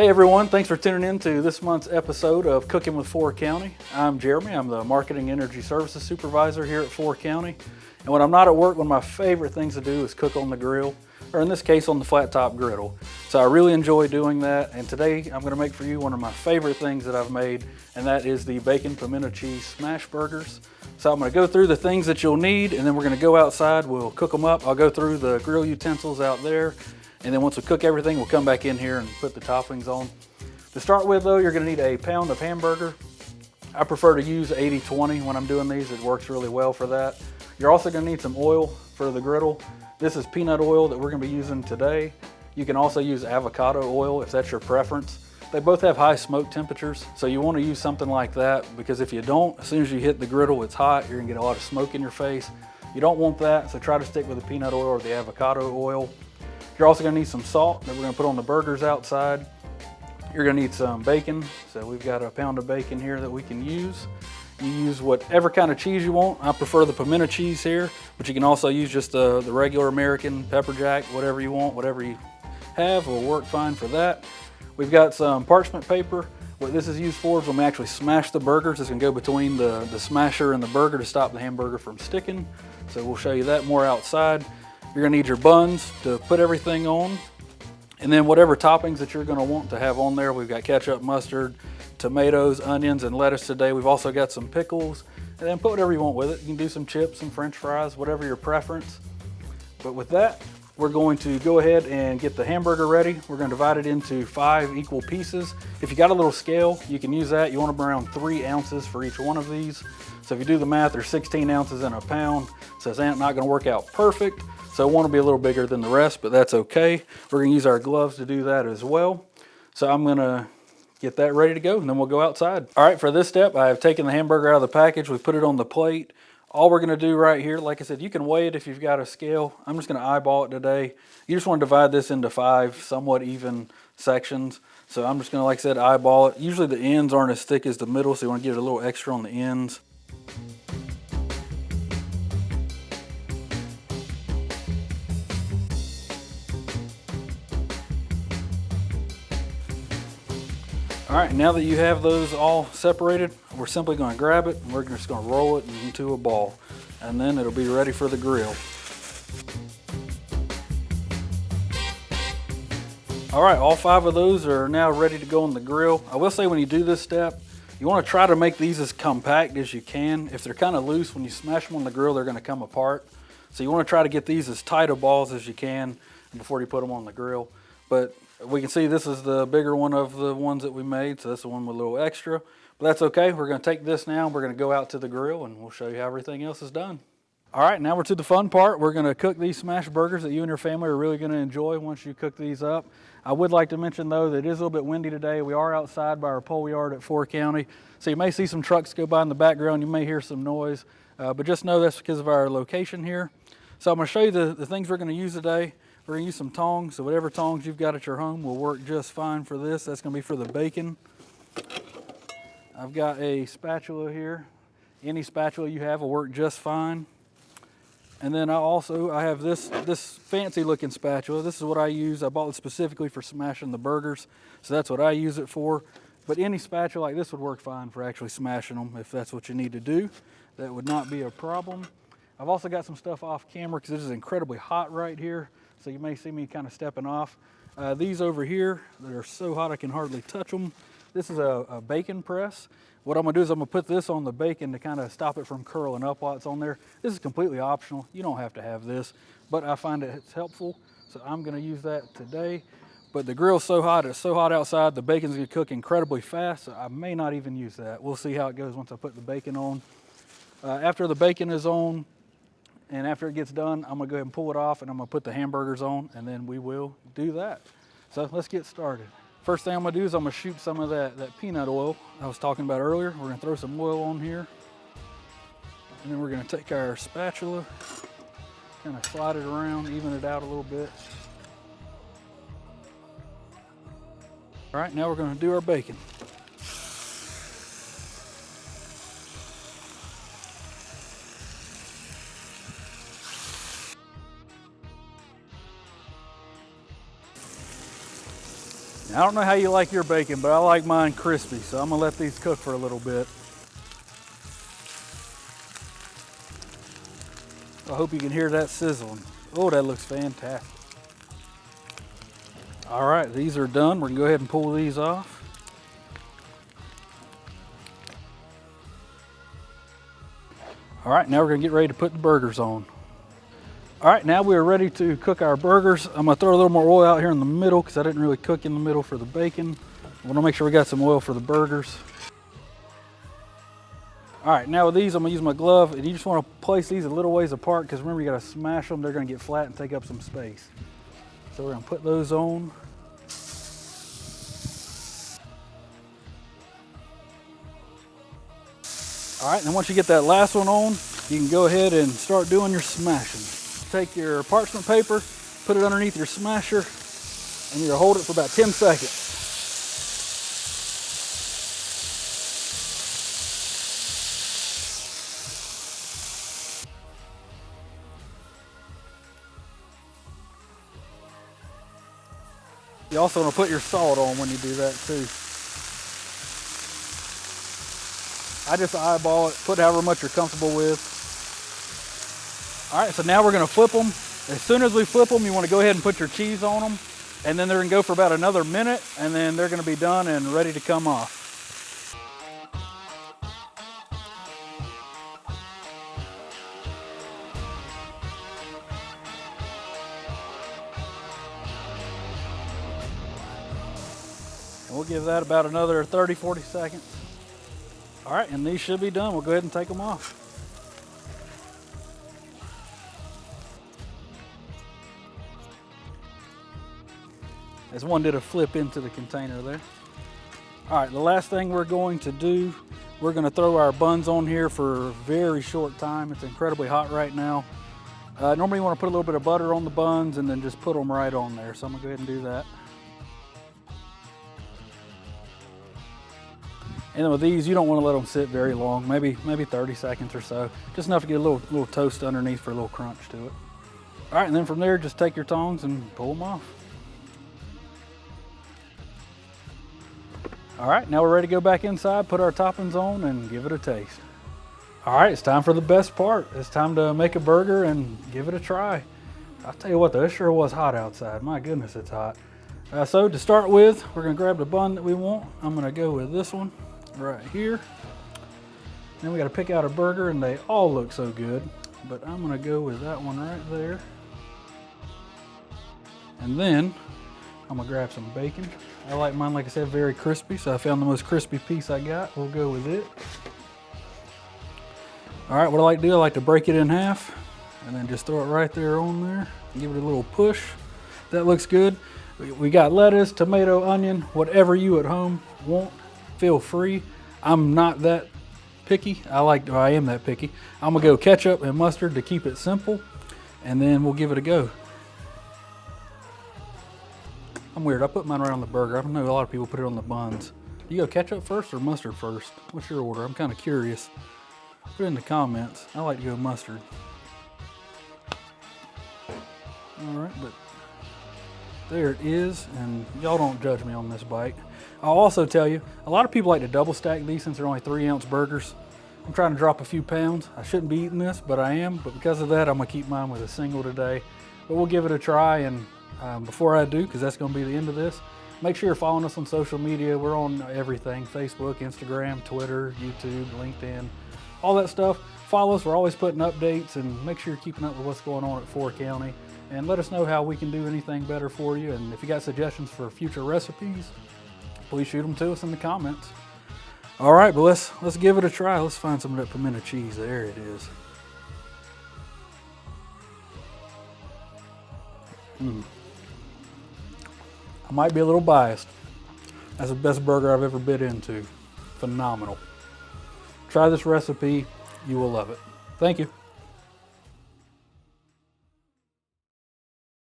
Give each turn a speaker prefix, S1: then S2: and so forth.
S1: Hey everyone, thanks for tuning in to this month's episode of Cooking with 4 County. I'm Jeremy, I'm the Marketing Energy Services Supervisor here at 4 County. And when I'm not at work, one of my favorite things to do is cook on the grill, or in this case on the flat top griddle. So I really enjoy doing that, and today I'm going to make for you one of my favorite things that I've made, and that is the bacon pimento cheese smash burgers. So I'm going to go through the things that you'll need, and then we're going to go outside, we'll cook them up. I'll go through the grill utensils out there, and then once we cook everything, we'll come back in here and put the toppings on. To start with though, you're going to need a pound of hamburger. I prefer to use 80-20 when I'm doing these. It works really well for that. You're also going to need some oil for the griddle. This is peanut oil that we're going to be using today. You can also use avocado oil if that's your preference. They both have high smoke temperatures, so you want to use something like that, because if you don't, as soon as you hit the griddle, it's hot, you're going to get a lot of smoke in your face. You don't want that, so try to stick with the peanut oil or the avocado oil. You're also going to need some salt that we're going to put on the burgers outside. You're going to need some bacon, so we've got a pound of bacon here that we can use. You use whatever kind of cheese you want. I prefer the pimento cheese here, but you can also use just the regular American pepper jack, whatever you want, whatever you have will work fine for that. We've got some parchment paper. What this is used for is when we actually smash the burgers, it's going to go between the smasher and the burger to stop the hamburger from sticking. So we'll show you that more outside. You're going to need your buns to put everything on. And then whatever toppings that you're going to want to have on there, we've got ketchup, mustard, tomatoes, onions, and lettuce today. We've also got some pickles. And then put whatever you want with it. You can do some chips, some french fries, whatever your preference. But with that, we're going to go ahead and get the hamburger ready. We're going to divide it into 5 equal pieces. If you got a little scale, you can use that. You want them around 3 ounces for each one of these. So if you do the math, there's 16 ounces in a pound. So it's not going to work out perfect. So I want to be a little bigger than the rest, but that's okay. We're going to use our gloves to do that as well. So I'm going to get that ready to go, and then we'll go outside. All right, for this step, I have taken the hamburger out of the package. We put it on the plate. All we're going to do right here, like I said, you can weigh it if you've got a scale. I'm just going to eyeball it today. You just want to divide this into 5 somewhat even sections. So I'm just going to, like I said, eyeball it. Usually the ends aren't as thick as the middle, so you want to give it a little extra on the ends. All right, now that you have those all separated, we're simply going to grab it and we're just going to roll it into a ball, and then it'll be ready for the grill. All right, all 5 of those are now ready to go on the grill. I will say when you do this step, you want to try to make these as compact as you can. If they're kind of loose, when you smash them on the grill, they're going to come apart. So you want to try to get these as tight of balls as you can before you put them on the grill. But we can see this is the bigger one of the ones that we made, so that's the one with a little extra. But that's okay. We're going to take this now, we're going to go out to the grill, and we'll show you how everything else is done. All right, now we're to the fun part. We're going to cook these smash burgers that you and your family are really going to enjoy once you cook these up. I would like to mention, though, that it is a little bit windy today. We are outside by our pole yard at 4 County, so you may see some trucks go by in the background. You may hear some noise, but just know that's because of our location here. So I'm going to show you the things we're going to use today. We're going to use some tongs, so whatever tongs you've got at your home will work just fine for this. That's going to be for the bacon. I've got a spatula here. Any spatula you have will work just fine. And then I have this fancy looking spatula. This is what I use. I bought it specifically for smashing the burgers, so that's what I use it for. But any spatula like this would work fine for actually smashing them if that's what you need to do. That would not be a problem. I've also got some stuff off camera because it is incredibly hot right here. So you may see me kind of stepping off. These over here, that are so hot I can hardly touch them. This is a bacon press. What I'm gonna do is I'm gonna put this on the bacon to kind of stop it from curling up while it's on there. This is completely optional. You don't have to have this, but I find it's helpful. So I'm gonna use that today. But the grill's so hot, it's so hot outside, the bacon's gonna cook incredibly fast, so I may not even use that. We'll see how it goes once I put the bacon on. After the bacon is on, and after it gets done, I'm gonna go ahead and pull it off, and I'm gonna put the hamburgers on, and then we will do that. So let's get started. First thing I'm gonna do is I'm gonna shoot some of that peanut oil I was talking about earlier. We're gonna throw some oil on here. And then we're gonna take our spatula, kind of slide it around, even it out a little bit. All right, now we're gonna do our bacon. I don't know how you like your bacon, but I like mine crispy, so I'm gonna let these cook for a little bit. I hope you can hear that sizzling. Oh, that looks fantastic. All right, these are done. We're gonna go ahead and pull these off. All right, now we're gonna get ready to put the burgers on. All right, now we are ready to cook our burgers. I'm gonna throw a little more oil out here in the middle because I didn't really cook in the middle for the bacon. I wanna make sure we got some oil for the burgers. All right, now with these, I'm gonna use my glove, and you just wanna place these a little ways apart because remember, you gotta smash them. They're gonna get flat and take up some space. So we're gonna put those on. All right, and then once you get that last one on, you can go ahead and start doing your smashing. Take your parchment paper, put it underneath your smasher, and you're gonna hold it for about 10 seconds. You also want to put your salt on when you do that too. I just eyeball it, put however much you're comfortable with. All right, so now we're gonna flip them. As soon as we flip them, you want to go ahead and put your cheese on them, and then they're gonna go for about another minute, and then they're gonna be done and ready to come off. And we'll give that about another 30, 40 seconds. All right, and these should be done. We'll go ahead and take them off. As one did a flip into the container there. All right, the last thing we're going to do, we're gonna throw our buns on here for a very short time. It's incredibly hot right now. Normally you wanna put a little bit of butter on the buns and then just put them right on there. So I'm gonna go ahead and do that. And then with these, you don't want to let them sit very long, maybe 30 seconds or so. Just enough to get a little toast underneath for a little crunch to it. All right, and then from there, just take your tongs and pull them off. All right, now we're ready to go back inside, put our toppings on, and give it a taste. All right, it's time for the best part. It's time to make a burger and give it a try. I'll tell you what though, it sure was hot outside. My goodness, it's hot. So to start with, we're gonna grab the bun that we want. I'm gonna go with this one right here. Then we got to pick out a burger, and they all look so good, but I'm gonna go with that one right there. And then I'm gonna grab some bacon. I like mine, like I said, very crispy, so I found the most crispy piece I got. We'll go with it. All right, what I like to do, I like to break it in half and then just throw it right there on there. Give it a little push. That looks good. We got lettuce, tomato, onion, whatever you at home want. Feel free. I'm not that picky. I am that picky. I'm gonna go ketchup and mustard to keep it simple, and then we'll give it a go. I'm weird. I put mine right on the burger. I know a lot of people put it on the buns. Do you go ketchup first or mustard first? What's your order? I'm kind of curious. Put it in the comments. I like to go mustard. All right, but there it is, and y'all don't judge me on this bite. I'll also tell you, a lot of people like to double stack these since they're only 3-ounce burgers. I'm trying to drop a few pounds. I shouldn't be eating this, but I am. But because of that, I'm gonna keep mine with a single today. But we'll give it a try, and before I do, because that's gonna be the end of this, make sure you're following us on social media. We're on everything: Facebook, Instagram, Twitter, YouTube, LinkedIn, all that stuff. Follow us. We're always putting updates, and make sure you're keeping up with what's going on at 4 County. And let us know how we can do anything better for you. And if you got suggestions for future recipes, please shoot them to us in the comments. All right, but let's give it a try. Let's find some of that pimento cheese. There it is. I might be a little biased. That's the best burger I've ever bit into. Phenomenal. Try this recipe. You will love it. Thank you.